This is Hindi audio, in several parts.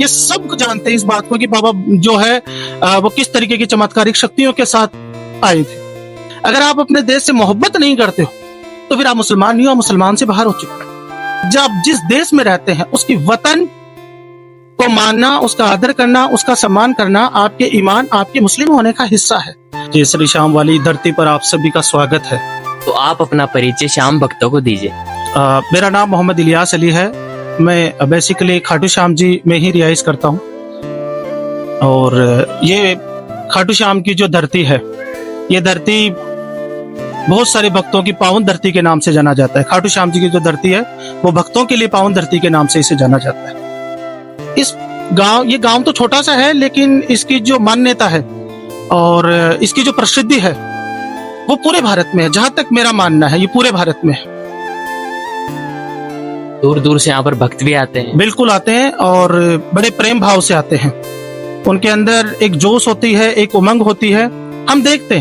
ये सब जानते हैं इस बात को कि बाबा जो है वो किस तरीके की चमत्कारिक शक्तियों के साथ आए थे। अगर आप अपने देश से मोहब्बत नहीं करते हो तो फिर आप मुसलमान नहीं हो, मुसलमान से बाहर हो चुके हो। जब जिस देश में रहते हैं उसकी वतन को मानना, उसका आदर करना, उसका सम्मान करना आपके ईमान, आपके मुस्लिम होने का हिस्सा है। जी, श्री श्याम वाली धरती पर आप सभी का स्वागत है। तो आप अपना परिचय श्याम भक्तों को दीजिए। मेरा नाम मोहम्मद इलियास अली है। मैं बेसिकली खाटू श्याम जी में ही रिहाइश करता हूँ और ये खाटू श्याम की जो धरती है, ये धरती बहुत सारे भक्तों की पावन धरती के नाम से जाना जाता है। खाटू श्याम जी की जो धरती है वो भक्तों के लिए पावन धरती के नाम से इसे जाना जाता है। ये गांव तो छोटा सा है, लेकिन इसकी जो मान्यता है और इसकी जो प्रसिद्धि है वो पूरे भारत में है। जहां तक मेरा मानना है ये पूरे भारत में है। दूर दूर से यहाँ पर भक्त भी आते हैं। बिल्कुल आते हैं और बड़े प्रेम भाव से आते हैं। उनके अंदर एक जोश होती है, एक उमंग होती है। हम देखते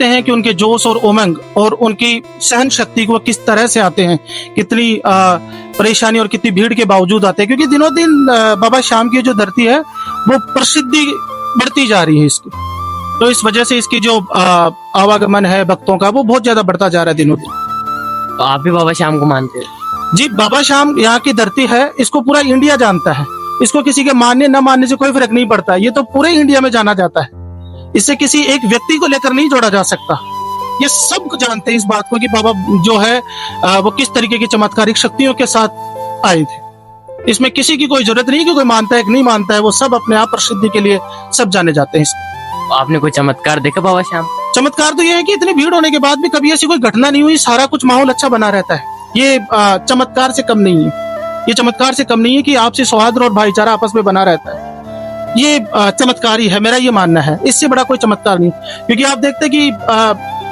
हैं कि उनके जोश और उमंग और उनकी सहन शक्ति को किस तरह से आते हैं, कितनी परेशानी और कितनी भीड़ के बावजूद आते हैं, क्योंकि दिनों दिन बाबा श्याम की जो धरती है वो प्रसिद्धि बढ़ती जा रही है इसकी। तो इस वजह से इसकी जो आवागमन है भक्तों का वो बहुत ज्यादा बढ़ता जा रहा है दिनों दिन। तो आप भी बाबा श्याम को मानते हैं? जी, बाबा श्याम यहाँ की धरती है, इसको पूरा इंडिया जानता है। इसको किसी के मानने न मानने से कोई फर्क नहीं पड़ता। ये तो पूरे इंडिया में जाना जाता है। इससे किसी एक व्यक्ति को लेकर नहीं जोड़ा जा सकता। ये सब जानते हैं इस बात को कि बाबा जो है वो किस तरीके की चमत्कारिक शक्तियों के साथ आए थे। इसमें किसी की कोई जरूरत नहीं कि कोई मानता है कि नहीं मानता है, वो सब अपने आप प्रसिद्धि के लिए सब जाने जाते हैं इसको। आपने कोई चमत्कार देखा बाबा श्याम? चमत्कार तो ये है कि इतनी भीड़ होने के बाद भी कभी ऐसी कोई घटना नहीं हुई। सारा कुछ माहौल अच्छा बना रहता है। ये चमत्कार से कम नहीं है। ये चमत्कार से कम नहीं है कि आपसी सौहार्द और भाईचारा आपस में बना रहता है। ये चमत्कार ही है, मेरा ये मानना है। इससे बड़ा कोई चमत्कार नहीं, क्योंकि आप देखते हैं कि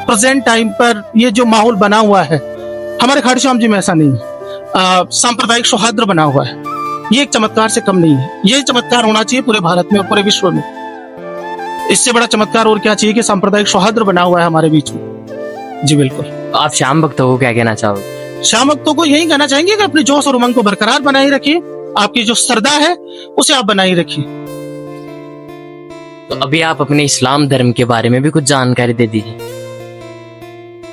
प्रेजेंट टाइम पर ये जो माहौल बना हुआ है हमारे खाटू श्याम जी में ऐसा नहीं है। सांप्रदायिक सौहार्द बना हुआ है, ये एक चमत्कार से कम नहीं है। ये चमत्कार होना चाहिए पूरे भारत में और पूरे विश्व में। इससे बड़ा चमत्कार और क्या चाहिए कि सांप्रदायिक सौहार्द बना हुआ है हमारे बीच में। जी बिल्कुल। तो आप श्याम भक्तों को क्या कहना चाहोगे? श्याम भक्तों को यही कहना चाहेंगे कि अपने जोश और उमंग को बरकरार बनाए रखिए। आपकी जो श्रद्धा है उसे आप बनाए रखिए। तो अभी आप अपने इस्लाम धर्म के बारे में भी कुछ जानकारी दे दीजिए।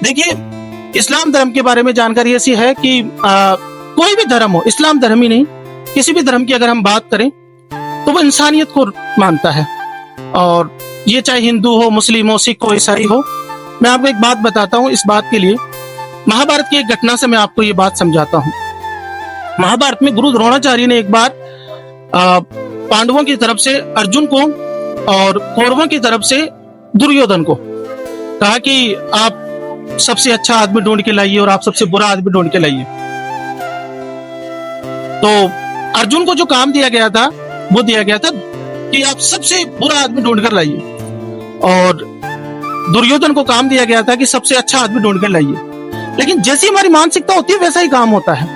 देखिए, इस्लाम धर्म के बारे में जानकारी ऐसी है कि कोई भी धर्म हो, इस्लाम धर्म ही नहीं, किसी भी धर्म की अगर हम बात करें तो वो इंसानियत को मानता है। और ये चाहे हिंदू हो, मुस्लिम हो, सिख हो, ईसाई हो। मैं आपको एक बात बताता हूँ इस बात के लिए। महाभारत की एक घटना से मैं आपको ये बात समझाता हूँ। महाभारत में गुरु द्रोणाचार्य ने एक बार पांडवों की तरफ से अर्जुन को और कौरवों की तरफ से दुर्योधन को कहा कि आप सबसे अच्छा आदमी ढूंढ के लाइए और आप सबसे बुरा आदमी ढूंढ के लाइए। तो अर्जुन को जो काम दिया गया था वो दिया गया था कि आप सबसे बुरा आदमी ढूंढ कर लाइए, और दुर्योधन को काम दिया गया था कि सबसे अच्छा आदमी ढूंढ कर लाइए। लेकिन जैसी हमारी मानसिकता होती है वैसा ही काम होता है।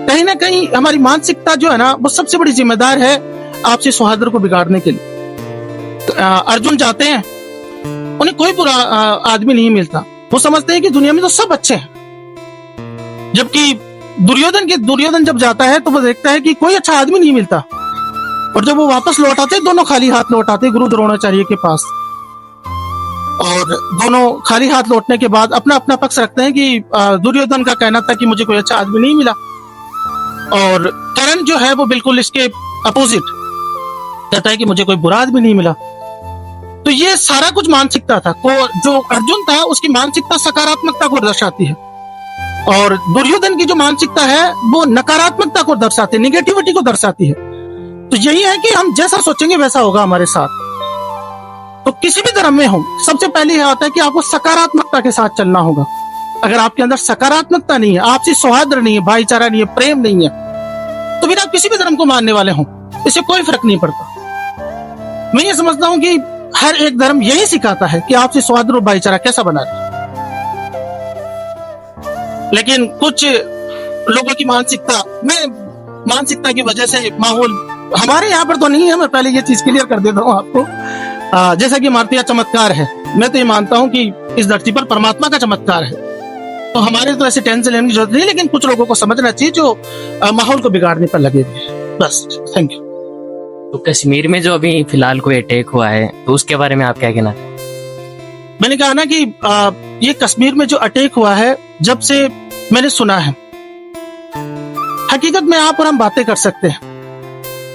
कहीं ना कहीं हमारी मानसिकता जो है ना वो सबसे बड़ी जिम्मेदार है आपसी सौहार्द को बिगाड़ने के लिए। तो अर्जुन जाते हैं, उन्हें कोई बुरा आदमी नहीं मिलता। वो समझते हैं कि दुनिया में तो सब अच्छे हैं। जबकि दुर्योधन जब जाता है तो वो देखता है कि कोई अच्छा आदमी नहीं मिलता। और जब वो वापस लौट आते, दोनों खाली हाथ लौट आते गुरु द्रोणाचार्य के पास। और दोनों खाली हाथ लौटने के बाद अपना अपना पक्ष रखते हैं कि दुर्योधन का कहना था कि मुझे कोई अच्छा आदमी नहीं मिला, और कर्ण जो है वो बिल्कुल इसके अपोजिट कहता है कि मुझे कोई बुरा आदमी नहीं मिला। तो ये सारा कुछ मानसिकता था। जो अर्जुन था उसकी मानसिकता सकारात्मकता को दर्शाती है, और दुर्योधन की जो मानसिकता है वो नकारात्मकता को दर्शाती है, निगेटिविटी को दर्शाती है। तो यही है कि हम जैसा सोचेंगे वैसा होगा हमारे साथ। तो किसी भी धर्म में हो, सबसे पहले यह होता है कि आपको सकारात्मकता के साथ चलना होगा। अगर आपके अंदर सकारात्मकता नहीं है, आपसी सौहार्द नहीं है, भाईचारा नहीं है, प्रेम नहीं है, तो फिर आप किसी भी धर्म को मानने वाले हो, इससे कोई फर्क नहीं पड़ता। मैं ये समझता हूँ कि हर एक धर्म यही सिखाता है कि आपसी सौहार्द और भाईचारा कैसा बना रहे। लेकिन कुछ लोगों की मानसिकता की वजह से माहौल हमारे यहाँ पर तो नहीं है। मैं पहले ये चीज क्लियर कर देता हूँ आपको। जैसा कि हमारे यहाँ चमत्कार है, मैं तो ये मानता हूँ कि इस धरती पर परमात्मा का चमत्कार है। तो हमारे तो ऐसे टेंशन लेने की जरूरत नहीं, लेकिन कुछ लोगों को समझना चाहिए जो माहौल को बिगाड़ने पर लगे हुए। बस, थैंक यू। तो कश्मीर में जो अभी फिलहाल कोई अटैक हुआ है तो उसके बारे में आप क्या कहना? मैंने कहा ना कि ये कश्मीर में जो अटैक हुआ है, जब से मैंने सुना है, हकीकत में आप और हम बातें कर सकते हैं,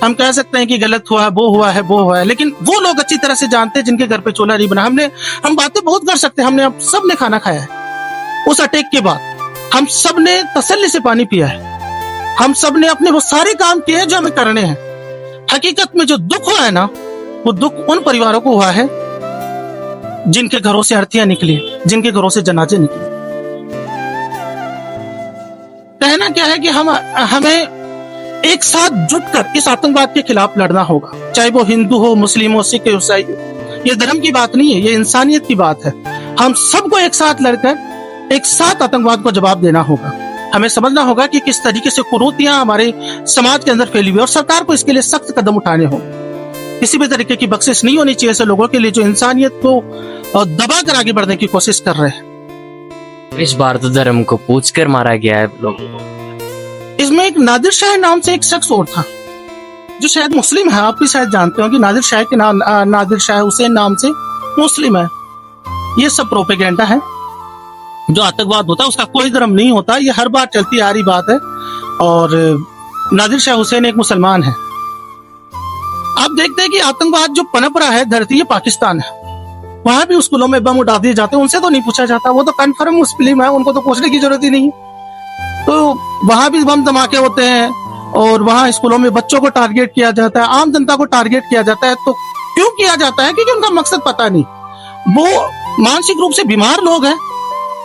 हम कह सकते हैं कि गलत हुआ है, वो हुआ है, वो हुआ है, लेकिन वो लोग अच्छी तरह से जानते हैं जिनके घर पे चूल्हा नहीं बना। हम बातें बहुत कर सकते हैं, हमने सब ने खाना खाया है। उस अटैक के बाद हम सब ने तसल्ली से पानी पिया है, हम सब ने अपने वो सारे काम किए हैं जो हमें करने हैं। हकीकत में जो दुख हुआ है ना, वो दुख उन परिवारों को हुआ है जिनके घरों से अर्थियां निकली, जिनके घरों से जनाजे निकले। कहना क्या है कि हमें एक साथ जुटकर इस आतंकवाद के खिलाफ लड़ना होगा, चाहे वो हिंदू हो, मुस्लिम हो, सिख हो, ईसाई हो। ये धर्म की बात नहीं है, ये इंसानियत की बात है। हम सबको एक साथ लड़कर एक साथ आतंकवाद को जवाब देना होगा। हमें समझना होगा कि किस तरीके से कुरीतियां हमारे समाज के अंदर फैली हुई है और सरकार को इसके लिए सख्त कदम उठाने होंगे। किसी भी तरीके की बख्शिश नहीं होनी चाहिए ऐसे लोगों के लिए जो इंसानियत को दबा कर आगे बढ़ने की कोशिश कर रहे हैं। इस बार तो धर्म को पूछकर मारा गया है लोगों को। इसमें एक नादिर शाह नाम से एक शख्स और था जो शायद मुस्लिम है, आप भी शायद जानते हो कि नादिर शाह के नाम, नादिर शाह हुसैन नाम से मुस्लिम है। ये सब प्रोपेगेंडा है। जो आतंकवाद होता है उसका कोई धर्म नहीं होता, ये हर बार चलती आ रही बात है। और नादिर शाह हुसैन एक मुसलमान है। आप देखते हैं कि आतंकवाद जो पनप रहा है धरती, ये पाकिस्तान है। वहां भी स्कूलों में बम उड़ा दिए जाते हैं, उनसे तो नहीं पूछा जाता, वो तो कन्फर्म मुस्लिम है, उनको तो पूछने की जरूरत ही नहीं। तो वहां भी बम धमाके होते हैं और वहां स्कूलों में बच्चों को टारगेट किया जाता है, आम जनता को टारगेट किया जाता है। तो क्यों किया जाता है? क्योंकि उनका मकसद पता नहीं, वो मानसिक रूप से बीमार लोग हैं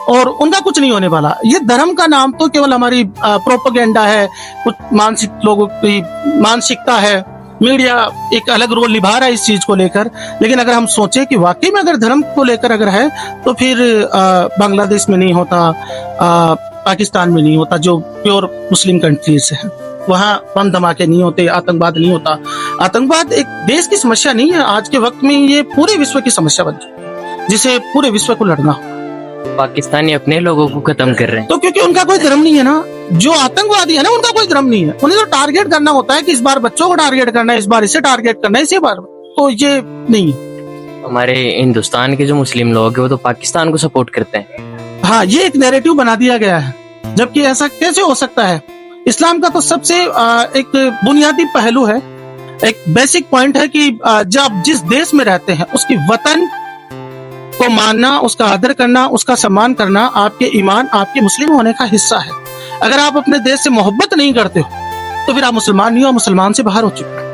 और उनका कुछ नहीं होने वाला। ये धर्म का नाम तो केवल हमारी प्रोपेगेंडा है, कुछ मानसिक लोगों की मानसिकता है। मीडिया एक अलग रोल निभा रहा है इस चीज को लेकर, लेकिन अगर हम सोचें कि वाकई में अगर धर्म को लेकर अगर है तो फिर बांग्लादेश में नहीं होता, पाकिस्तान में नहीं होता, जो प्योर मुस्लिम कंट्रीज है, वहां बम धमाके नहीं होते, आतंकवाद नहीं होता। आतंकवाद एक देश की समस्या नहीं है, आज के वक्त में ये पूरे विश्व की समस्या बन चुकी है, जिसे पूरे विश्व को लड़ना हो। पाकिस्तानी अपने लोगों को खत्म कर रहे हैं। तो क्योंकि उनका कोई धर्म नहीं है ना, जो आतंकवादी है ना, उनका कोई धर्म नहीं है। उन्हें तो टारगेट करना होता है कि इस बार बच्चों को टारगेट करना है, इस बार इसे टारगेट करना है, इसी बार तो ये नहीं। हमारे हिंदुस्तान के जो मुस्लिम लोग हैं वो तो पाकिस्तान को सपोर्ट करते हैं। हाँ, ये एक नैरेटिव बना दिया गया है, जबकि ऐसा कैसे हो सकता है? इस्लाम का तो सबसे एक बुनियादी पहलू है, एक बेसिक पॉइंट है कि जब जिस देश में रहते हैं उसकी वतन को मानना, उसका आदर करना, उसका सम्मान करना आपके ईमान, आपके मुस्लिम होने का हिस्सा है। अगर आप अपने देश से मोहब्बत नहीं करते हो तो फिर आप मुसलमान नहीं हो, मुसलमान से बाहर हो चुके हो,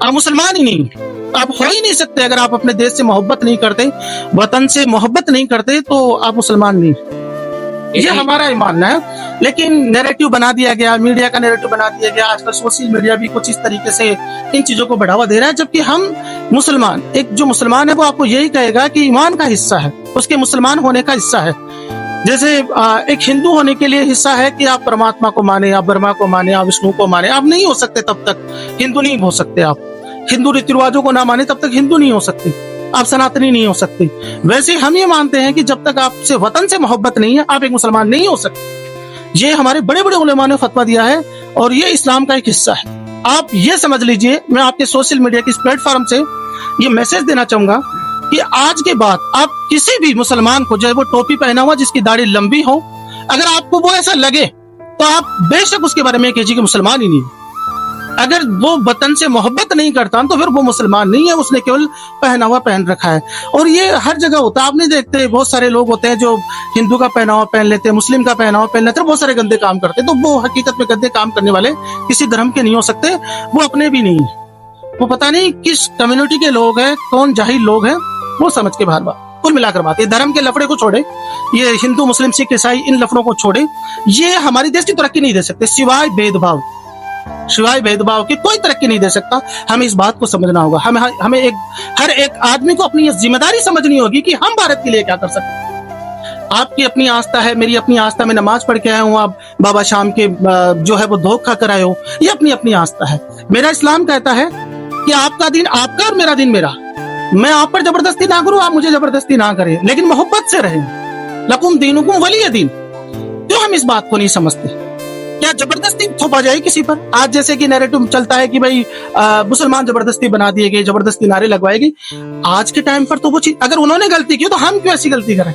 आप मुसलमान ही नहीं, आप हो ही नहीं सकते। अगर आप अपने देश से मोहब्बत नहीं करते, वतन से मोहब्बत नहीं करते, तो आप मुसलमान नहीं। ये हमारा ही मानना है, लेकिन नैरेटिव बना दिया गया, मीडिया का नैरेटिव बना दिया गया। आजकल सोशल मीडिया भी कुछ इस तरीके से इन चीजों को बढ़ावा दे रहा है, जबकि हम मुसलमान, एक जो मुसलमान है वो आपको यही कहेगा कि ईमान का हिस्सा है, उसके मुसलमान होने का हिस्सा है। जैसे एक हिंदू होने के लिए हिस्सा है कि आप परमात्मा को माने, आप ब्रह्मा को माने, आप विष्णु को माने। आप नहीं हो सकते तब तक हिंदू नहीं हो सकते। आप हिंदू रीति रिवाजों को ना माने तब तक हिंदू नहीं हो सकते, आप सनातनी नहीं हो सकते। वैसे हम ये मानते हैं कि जब तक आपसे वतन से मोहब्बत नहीं है, आप एक मुसलमान नहीं हो सकते। ये हमारे बड़े बड़े उलेमा ने फतवा दिया है और ये इस्लाम का एक हिस्सा है। आप ये समझ लीजिए, मैं आपके सोशल मीडिया के इस प्लेटफॉर्म से ये मैसेज देना चाहूंगा कि आज के बाद आप किसी भी मुसलमान को, चाहे वो टोपी पहना हुआ, जिसकी दाढ़ी लंबी हो, अगर आपको वो ऐसा लगे तो आप बेशक उसके बारे में कीजिए कि मुसलमान ही नहीं। अगर वो वतन से मोहब्बत नहीं करता तो फिर वो मुसलमान नहीं है, उसने केवल पहनावा पहन रखा है। और ये हर जगह होता है, आप नहीं देखते? बहुत सारे लोग होते हैं जो हिंदू का पहनावा पहन लेते हैं, मुस्लिम का पहनावा पहन लेते हैं, बहुत सारे गंदे काम करते हैं। तो वो हकीकत में गंदे काम करने वाले किसी धर्म के नहीं हो सकते, वो अपने भी नहीं है। वो पता नहीं किस कम्युनिटी के लोग हैं, कौन जाहिल लोग हैं, वो समझ के बाहर बात। कुल मिलाकर बात, ये धर्म के लफड़े को छोड़े, ये हिंदू मुस्लिम सिख ईसाई इन लफड़ों को छोड़े, ये हमारी देश की तरक्की नहीं दे सकते, सिवाय भेदभाव की कोई तरक्की नहीं दे सकता। हमें इस बात को समझना होगा। हमें हर एक आदमी को अपनी जिम्मेदारी समझनी होगी कि हम भारत के लिए क्या कर सकते हैं। आपकी अपनी आस्था है, मेरी अपनी आस्था, मैं नमाज पढ़ के आया हूँ, आप बाबा शाम के जो है वो धोखा कर आए हो, ये अपनी अपनी आस्था है। मेरा इस्लाम कहता है कि आपका दिन आपका और मेरा दिन मेरा। मैं आप पर जबरदस्ती ना करूं, आप मुझे जबरदस्ती ना करें, लेकिन मोहब्बत से रहें। लकुम दीनुकुम वलिय दीन। क्यों हम इस बात को नहीं समझते? क्या जबरदस्ती थोपा जाए किसी पर? आज जैसे कि नैरेटिव चलता है कि भाई मुसलमान जबरदस्ती बना दिए गए, जबरदस्ती नारे लगवाएगी। आज के टाइम पर तो वो चीज, अगर उन्होंने गलती की तो हम क्यों ऐसी गलती करें?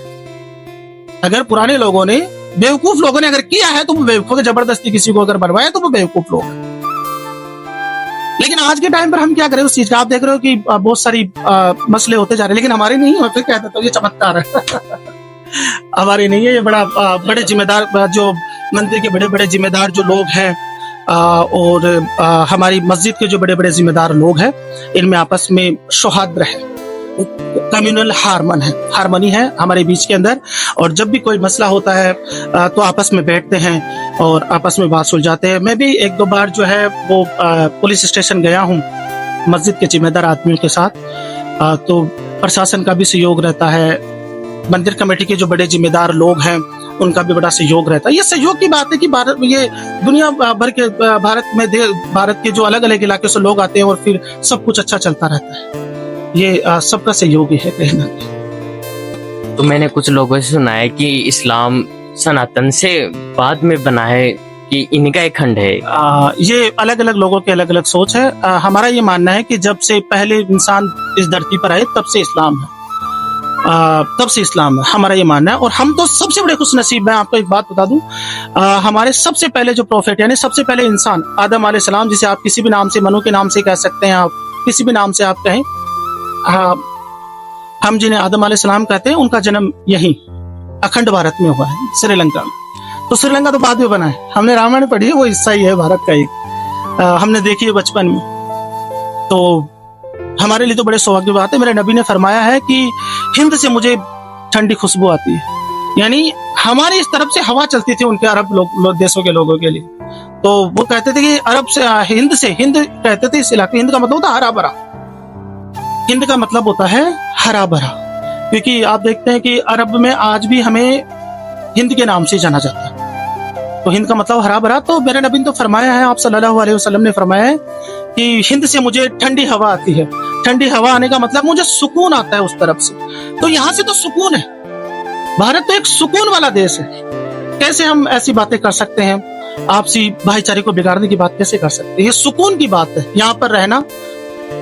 अगर पुराने लोगों ने, बेवकूफ लोगों ने अगर किया है तो वो बेवकूफ, जबरदस्ती किसी को अगर बनवाया तो वो बेवकूफ लोग हैं। लेकिन आज के टाइम पर हम क्या करें उस चीज का? आप देख रहे हो कि बहुत सारी मसले होते जा रहे हैं, लेकिन हमारे नहीं होते। क्या कहते हो, ये चमत्कार है। हमारे नहीं है, ये बड़े जिम्मेदार, जो मंदिर के बड़े बड़े जिम्मेदार जो लोग हैं, और हमारी मस्जिद के जो बड़े बड़े जिम्मेदार लोग हैं, इनमें आपस में सौहार्द है, कम्युनल हार्मनी है हमारे बीच के अंदर। और जब भी कोई मसला होता है तो आपस में बैठते हैं और आपस में बात सुलझाते हैं। मैं भी एक दो बार जो है वो पुलिस स्टेशन गया हूँ मस्जिद के जिम्मेदार आदमियों के साथ, तो प्रशासन का भी सहयोग रहता है, मंदिर कमेटी के जो बड़े जिम्मेदार लोग हैं उनका भी बड़ा सहयोग रहता है। ये सहयोग की बात है कि भारत, ये दुनिया भर के, भारत के जो अलग अलग इलाके से लोग आते हैं और फिर सब कुछ अच्छा चलता रहता है। ये सबका सहयोग ही है कहीं ना कहीं। तो मैंने कुछ लोगों से सुना है कि इस्लाम सनातन से बाद में बना है, कि इनका एक खंड है। ये अलग अलग लोगों की अलग अलग सोच है। हमारा ये मानना है कि जब से पहले इंसान इस धरती पर आए तब से इस्लाम है, तब से इस्लाम है, हमारा ये मानना है। और हम तो सबसे बड़े खुशनसीब हैं। आपको एक बात बता दूं, हमारे सबसे पहले जो प्रोफेट, यानी सबसे पहले इंसान आदम अलैहिस्सलाम, जिसे आप किसी भी नाम से, मनु के नाम से कह सकते हैं, आप किसी भी नाम से आप कहें, हम जिन्हें आदम अलैहिस्सलाम कहते हैं, उनका जन्म यहीं अखंड भारत में हुआ है, श्रीलंका में। तो श्रीलंका तो बाद में बना है, हमने रामायण पढ़ी है, वो हिस्सा ही है भारत का एक, हमने देखी है बचपन में। तो हमारे लिए तो बड़े सौभाग्य की बात है। मेरे नबी ने फरमाया है कि हिंद से मुझे ठंडी खुशबू आती है, यानी हमारी इस तरफ से हवा चलती थी उनके अरब देशों के लोगों के लिए। तो वो कहते थे कि अरब से, हिंद कहते थे इस इलाके। हिंद का मतलब होता है हरा भरा, हिंद का मतलब होता है हरा भरा, क्योंकि आप देखते हैं कि अरब में आज भी हमें हिंद के नाम से जाना जाता है। तो हिंद का मतलब हरा भरा। तो मेरे नबी ने तो फरमाया है, आप सल्लल्लाहु अलैहि वसल्लम ने फरमाया है कि हिंद से मुझे ठंडी हवा आती है। ठंडी हवा आने का मतलब मुझे सुकून आता है उस तरफ से। तो यहाँ से तो सुकून है। भारत तो एक सुकून वाला देश है। कैसे हम ऐसी बातें कर सकते हैं, आपसी भाईचारे को बिगाड़ने की बात कैसे कर सकते हैं? ये सुकून की बात है। यहाँ पर रहना,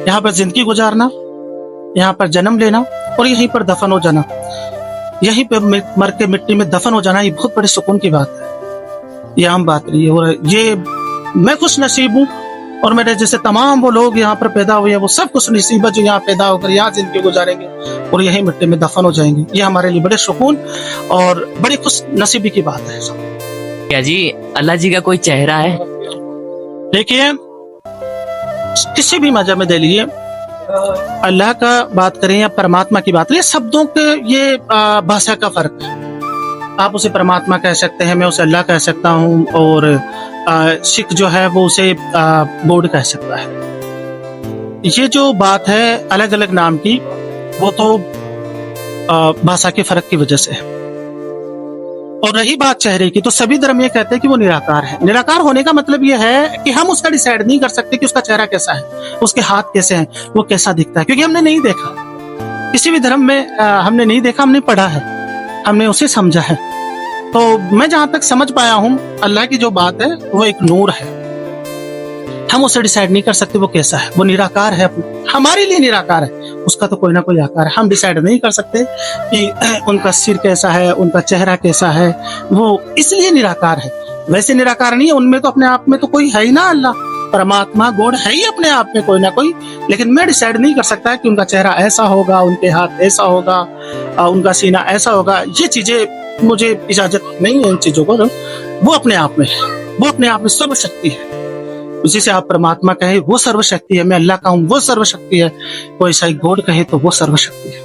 यहाँ पर जिंदगी गुजारना, यहाँ पर जन्म लेना और यहीं पर दफन हो जाना, यहीं पर मर के मिट्टी में दफन हो जाना, ये बहुत बड़े सुकून की बात है। ये आम बात नहीं है। और ये मैं खुश नसीब हूँ, और मेरे जैसे तमाम वो लोग यहाँ पर पैदा हुए हैं, वो सब खुश नसीब है जो यहाँ पैदा होकर यहाँ जिंदगी गुजारेंगे और यही मिट्टी में दफन हो जाएंगे। ये हमारे लिए बड़े सुकून और बड़ी खुश नसीबी की बात है। क्या जी अल्लाह जी का कोई चेहरा है? देखिए, किसी भी मजहब में दे लीजिए, अल्लाह का बात करें या परमात्मा की बात करें, शब्दों के ये भाषा का फर्क है। आप उसे परमात्मा कह सकते हैं, मैं उसे अल्लाह कह सकता हूँ, और सिख जो है वो उसे गॉड कह सकता है। ये जो बात है अलग अलग नाम की, वो तो भाषा के फर्क की वजह से है। और रही बात चेहरे की, तो सभी धर्म ये कहते हैं कि वो निराकार है। निराकार होने का मतलब ये है कि हम उसका डिसाइड नहीं कर सकते कि उसका चेहरा कैसा है, उसके हाथ कैसे हैं, वो कैसा दिखता है, क्योंकि हमने नहीं देखा। किसी भी धर्म में हमने नहीं देखा, हमने पढ़ा है, हमने उसे समझा है। तो मैं जहां तक समझ पाया हूं, अल्लाह की जो बात है वो एक नूर है। हम उसे डिसाइड नहीं कर सकते वो कैसा है। वो निराकार है, हमारे लिए निराकार है। उसका तो कोई ना कोई आकार है। हम डिसाइड नहीं कर सकते कि उनका सिर कैसा है, उनका चेहरा कैसा है। वो इसलिए निराकार है, वैसे निराकार नहीं है। उनमें तो अपने आप में तो कोई है ही ना, अल्लाह परमात्मा गॉड है ही अपने आप में कोई ना कोई। लेकिन मैं डिसाइड नहीं कर सकता कि उनका चेहरा ऐसा होगा, उनके हाथ ऐसा होगा, उनका सीना ऐसा होगा। ये चीजें मुझे इजाजत नहीं है इन चीजों को। वो अपने आप में है, वो अपने आप में सर्वशक्ति है। उसी से आप परमात्मा कहे वो सर्वशक्ति है, मैं अल्लाह का हूं वो सर्वशक्ति है, कोई ईसाई गॉड कहे तो वो सर्वशक्ति है।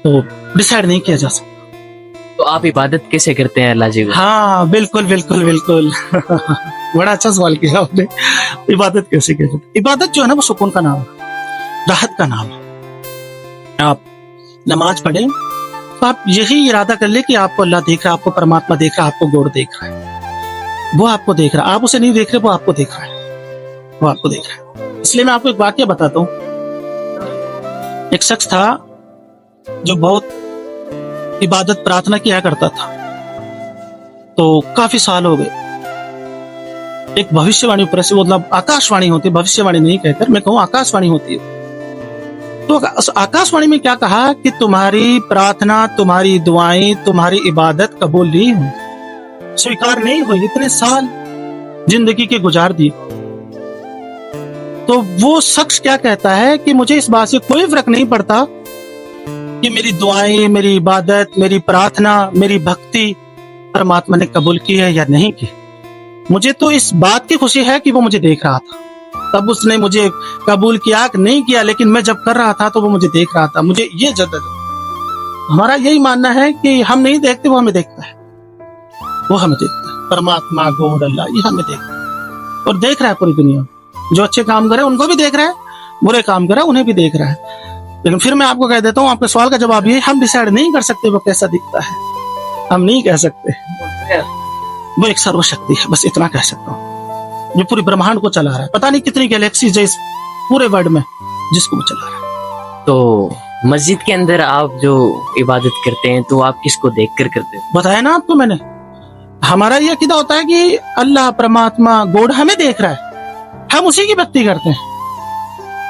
तो डिसाइड नहीं किया जा सकता। तो आप इबादत कैसे करते हैं अल्लाह जी को? हाँ, बिल्कुल बिल्कुल बिल्कुल। बड़ा अच्छा सवाल किया आपने। इबादत कैसे करते? इबादत जो है ना, वो सुकून का नाम है, राहत का नाम है। आप नमाज पढ़े तो आप यही इरादा कर ले कि आपको अल्लाह देख रहा है, आपको परमात्मा देख रहा है, आपको गॉड देख रहा है। वो आपको देख रहा है, आप उसे नहीं देख रहे, वो आपको देख रहा है, वो आपको देख रहा है। इसलिए मैं आपको एक वाकया बताता हूँ। एक शख्स था जो बहुत इबादत प्रार्थना किया करता था। तो काफी साल हो गए, एक भविष्यवाणी ऊपर से, मतलब आकाशवाणी होती है, भविष्यवाणी नहीं कहकर मैं कहूँ आकाशवाणी होती है। तो आकाशवाणी में क्या कहा कि तुम्हारी प्रार्थना, तुम्हारी दुआएं, तुम्हारी इबादत कबूल नहीं हुई, स्वीकार नहीं हुई, इतने साल जिंदगी के गुजार दिए। तो वो शख्स क्या कहता है कि मुझे इस बात से कोई फर्क नहीं पड़ता कि मेरी दुआएं, मेरी इबादत, मेरी प्रार्थना, मेरी भक्ति परमात्मा ने कबूल की है या नहीं की। मुझे तो इस बात की खुशी है कि वो मुझे देख रहा था, तब उसने मुझे कबूल किया कि नहीं किया, लेकिन मैं जब कर रहा था तो वो मुझे देख रहा था। मुझे ये जद्दत है। हमारा यही मानना है कि हम नहीं देखते, वो हमें देखता है, वो हमें देखता है। परमात्मा, गॉड, अल्लाह, ये हमें देखता है और देख रहा है पूरी दुनिया। जो अच्छे काम करे उनको भी देख रहा है, बुरे काम करे उन्हें भी देख रहा है। लेकिन फिर मैं आपको कह देता हूँ, आपके सवाल का जवाब ये, हम डिसाइड नहीं कर सकते वो कैसा दिखता है, हम नहीं कह सकते। वो एक सर्वशक्ति है, बस इतना कह सकता हूँ, जो पूरी ब्रह्मांड को चला रहा है। पता नहीं कितनी गैलेक्सीज है इस पूरे वर्ल्ड में जिसको वो चला रहा है। तो मस्जिद के अंदर आप जो इबादत करते हैं तो आप किसको देख कर करते हैं? बताया ना आपको मैंने, हमारा ये अकीदा होता है कि अल्लाह, परमात्मा, गॉड हमें देख रहा है, हम उसी की भक्ति करते हैं।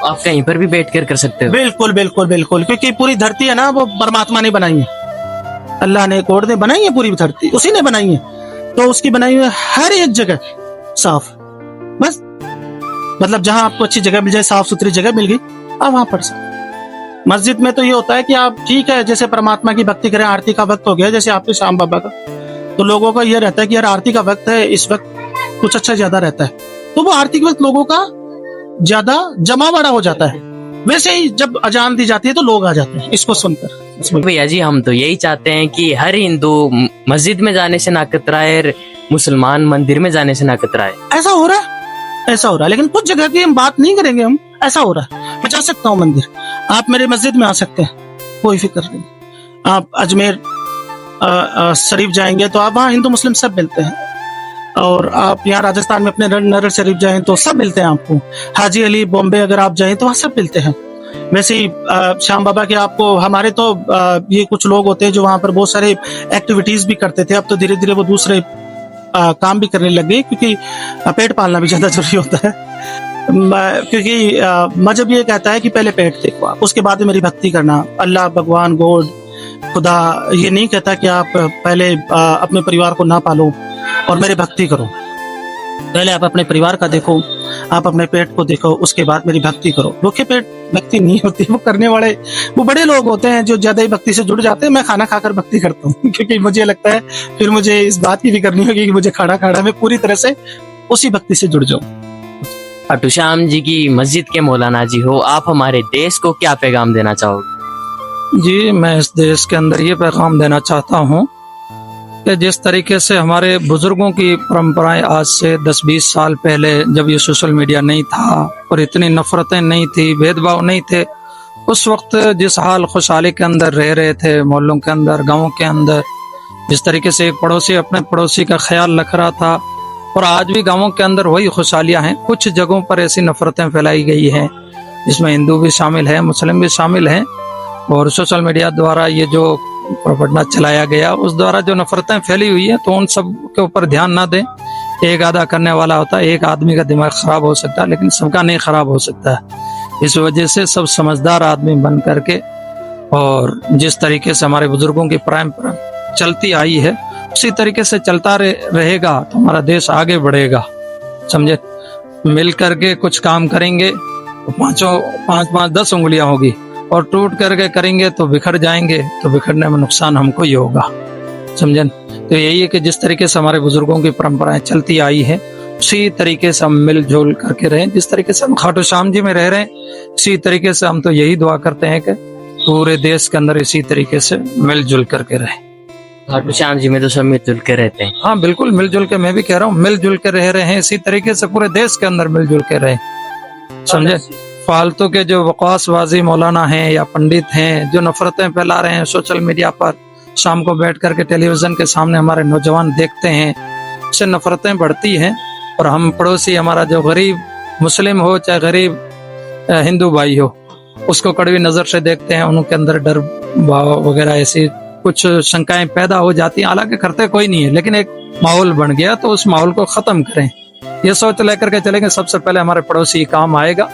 आप कहीं पर भी बैठ कर सकते हो? बिल्कुल बिल्कुल बिल्कुल, क्योंकि पूरी धरती है ना, वो परमात्मा ने बनाई है, अल्लाह ने, गॉड ने बनाई है, पूरी धरती उसी ने बनाई है। तो उसकी बनाई हुई हर एक जगह साफ, बस मतलब जहां आपको अच्छी जगह मिल जाए, साफ सुथरी जगह मिल गई, आप वहां पढ़ सकते। मस्जिद में तो ये होता है कि आप ठीक है, जैसे परमात्मा की भक्ति करें, आरती का वक्त हो गया जैसे आपके श्याम बाबा का, तो लोगों का ये रहता है कि यार आरती का वक्त है, इस वक्त कुछ अच्छा ज्यादा रहता है, तो वो आरती के वक्त लोगों का ज्यादा जमा बड़ा हो जाता है। वैसे ही जब अजान दी जाती है तो लोग आ जाते हैं इसको सुनकर। भैया जी, हम तो यही चाहते हैं कि हर हिंदू मस्जिद में जाने से ना कतराए और मुसलमान मंदिर में जाने से ना कतराए। ऐसा हो रहा है, ऐसा हो रहा है, लेकिन कुछ जगह की हम बात नहीं करेंगे, हम ऐसा हो रहा है। मैं जा सकता हूँ मंदिर, आप मेरे मस्जिद में आ सकते हैं, कोई फिक्र नहीं। आप अजमेर शरीफ जाएंगे तो आप वहाँ हिंदू मुस्लिम सब मिलते हैं, और आप यहाँ राजस्थान में अपने नरल शरीफ जाएं तो सब मिलते हैं आपको। हाजी अली बॉम्बे अगर आप जाएं तो वहाँ सब मिलते हैं। वैसे ही श्याम बाबा के आपको, हमारे तो ये कुछ लोग होते हैं जो वहाँ पर बहुत सारे एक्टिविटीज भी करते थे, अब तो धीरे धीरे वो दूसरे काम भी करने लग गए, क्योंकि पेट पालना भी ज्यादा जरूरी होता है। क्योंकि मजहब ये कहता है कि पहले पेट देखो आप, उसके बाद में मेरी भक्ति करना। अल्लाह, भगवान, गॉड, खुदा ये नहीं कहता कि आप पहले अपने परिवार को ना पालो और मेरी भक्ति करो। पहले आप अपने परिवार का देखो, आप अपने पेट को देखो, उसके बाद मेरी भक्ति करो। भूखे पेट भक्ति नहीं होती, वो करने वाले वो बड़े लोग होते हैं जो ज्यादा ही भक्ति से जुड़ जाते हैं। मैं खाना खाकर भक्ति करता हूँ क्योंकि मुझे लगता है फिर मुझे इस बात की भी करनी होगी कि मुझे खाना खाना, मैं पूरी तरह से उसी भक्ति से जुड़ जाऊं। खाटू श्याम जी की मस्जिद के मौलाना जी हो, आप हमारे देश को क्या पैगाम देना चाहोगे? जी, मैं इस देश के अंदर ये पैगाम देना चाहता हूँ कि जिस तरीके से हमारे बुजुर्गों की परंपराएं आज से 10-20 साल पहले, जब ये सोशल मीडिया नहीं था और इतनी नफरतें नहीं थी, भेदभाव नहीं थे, उस वक्त जिस हाल खुशहाली के अंदर रह रहे थे, मोहल्लों के अंदर, गाँव के अंदर, जिस तरीके से एक पड़ोसी अपने पड़ोसी का ख्याल रख रहा था, और आज भी गाँवों के अंदर वही खुशहालियाँ हैं। कुछ जगहों पर ऐसी नफरतें फैलाई गई हैं जिसमें हिंदू भी शामिल है, मुस्लिम भी शामिल हैं, और सोशल मीडिया द्वारा ये जो प्रोपेगेंडा चलाया गया उस द्वारा जो नफरतें फैली हुई है, तो उन सब के ऊपर ध्यान ना दें। एक आधा करने वाला होता है, एक आदमी का दिमाग खराब हो सकता है, लेकिन सबका नहीं खराब हो सकता है। इस वजह से सब समझदार आदमी बन करके, और जिस तरीके से हमारे बुजुर्गों की परंपरा चलती आई है उसी तरीके से चलता रहेगा तो हमारा देश आगे बढ़ेगा। समझे, मिल करके कुछ काम करेंगे तो पाँच 10 उंगलियां होगी, और टूट करके करेंगे तो बिखर जाएंगे, तो बिखरने में नुकसान हमको ही होगा। समझन, तो यही है कि जिस तरीके से हमारे बुजुर्गों की परंपराएं चलती आई है उसी तरीके से हम मिलजुल करके रहें। जिस तरीके से हम खाटू श्याम जी में रह रहे हैं इसी तरीके से हम तो यही दुआ करते हैं कि पूरे देश के अंदर इसी तरीके से मिलजुल करके रहें। खाटू श्याम जी में तो सब मिलजुल के रहते हैं। हाँ बिल्कुल, मिलजुल के, मैं भी कह रहा हूँ मिलजुल के रह रहे हैं, इसी तरीके से पूरे देश के अंदर मिलजुल के रहे। समझे, फालतू के जो बकवासबाजी मौलाना हैं या पंडित हैं जो नफरतें फैला रहे हैं सोशल मीडिया पर, शाम को बैठ करके टेलीविजन के सामने हमारे नौजवान देखते हैं, उससे नफरतें बढ़ती हैं। और हम पड़ोसी, हमारा जो गरीब मुस्लिम हो चाहे गरीब हिंदू भाई हो, उसको कड़वी नजर से देखते हैं, उनके अंदर डर भाव वगैरह ऐसी कुछ शंकाएं पैदा हो जाती हैं। हालांकि करते कोई नहीं है, लेकिन एक माहौल बन गया तो उस माहौल को खत्म करें। ये सोच लेकर के चलेंगे सबसे पहले हमारे पड़ोसी काम आएगा,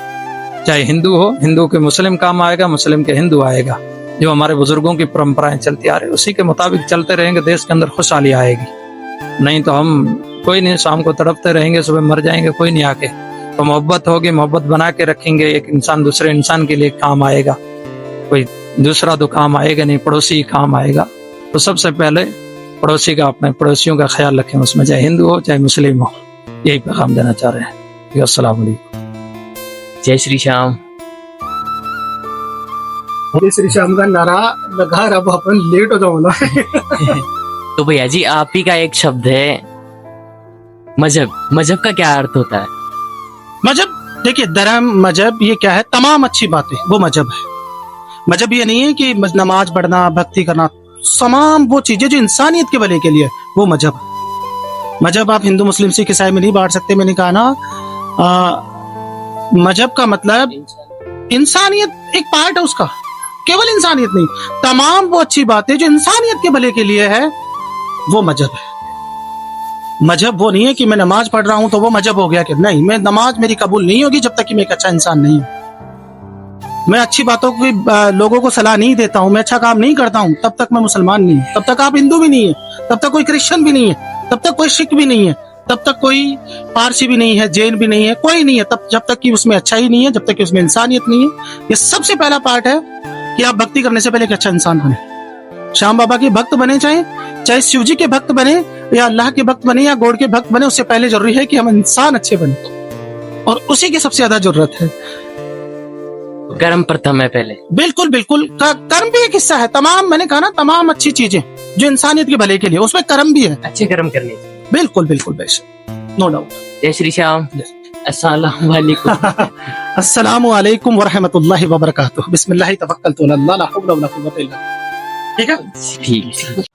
चाहे हिंदू हो, हिंदू के मुस्लिम काम आएगा, मुस्लिम के हिंदू आएगा। जो हमारे बुजुर्गों की परंपराएं चलती आ रही उसी के मुताबिक चलते रहेंगे, देश के अंदर खुशहाली आएगी। नहीं तो हम कोई नहीं, शाम को तड़पते रहेंगे, सुबह मर जाएंगे, कोई नहीं आके। तो मोहब्बत होगी, मोहब्बत बना के रखेंगे, एक इंसान दूसरे इंसान के लिए काम आएगा, कोई दूसरा तो काम आएगा नहीं, पड़ोसी ही काम आएगा। तो सबसे पहले पड़ोसी का, अपने पड़ोसियों का ख्याल रखें, उसमें चाहे हिंदू हो चाहे मुस्लिम हो। यही पैगाम देना चाह रहे हैं। अस्सलाम वालेकुम। जय श्री श्याम। जय श्री श्याम का नारा लगा, अब अपन लेट हो जाओ ना। तो भैया जी आप ही का एक शब्द है मजहब। मजहब का क्या अर्थ होता है? मजहब देखिए, धर्म मजहब ये क्या है, तमाम अच्छी बातें वो मजहब है। मजहब ये नहीं है कि नमाज पढ़ना, भक्ति करना, तमाम वो चीजें जो इंसानियत के भले के लिए वो मजहब है। मजहब आप हिंदू मुस्लिम सिख ईसाई में नहीं बांट सकते। मैंने कहा ना, मजहब का मतलब इंसानियत एक पार्ट है उसका, केवल इंसानियत नहीं, तमाम वो अच्छी बातें जो इंसानियत के भले के लिए है वो मजहब है। मजहब वो नहीं है कि मैं नमाज पढ़ रहा हूं तो वो मजहब हो गया कि नहीं, मैं नमाज मेरी कबूल नहीं होगी जब तक कि मैं एक अच्छा इंसान नहीं हूं। मैं अच्छी बातों की लोगों को सलाह नहीं देता हूं, मैं अच्छा काम नहीं करता हूं, तब तक मैं मुसलमान नहीं हूं। तब तक आप हिंदू भी नहीं है, तब तक कोई क्रिश्चियन भी नहीं है, तब तक कोई सिख भी नहीं है, तब तक कोई पारसी भी नहीं है, जैन भी नहीं है, कोई नहीं है, तब जब तक कि उसमें अच्छा ही नहीं है, जब तक कि उसमें इंसानियत नहीं है। ये सबसे पहला पार्ट है कि आप भक्ति करने से पहले एक अच्छा इंसान बने। श्याम बाबा के भक्त बने, चाहे शिव जी के भक्त बने या अल्लाह के भक्त बने या गॉड के भक्त बने, उससे पहले जरूरी है कि हम इंसान अच्छे बने, और उसी की सबसे ज्यादा जरूरत है। कर्म प्रथम है पहले। बिल्कुल बिल्कुल, कर्म भी एक हिस्सा है। तमाम, मैंने कहा ना, तमाम अच्छी चीजें जो इंसानियत के भले के लिए, उसमें कर्म भी है। अच्छे कर्म करने चाहिए। बिल्कुल बिल्कुल, बेशक, नो डाउट। जय श्री श्याम। अस्सलाम वालेकुम। अस्सलामु अलैकुम वरहमतुल्लाहि वबरकातुहू। बिस्मिल्लाह तवक्कलतु अला अल्लाह, ला हौला वला कुव्वता इल्ला बिल्लाह। ठीक है, ठीक।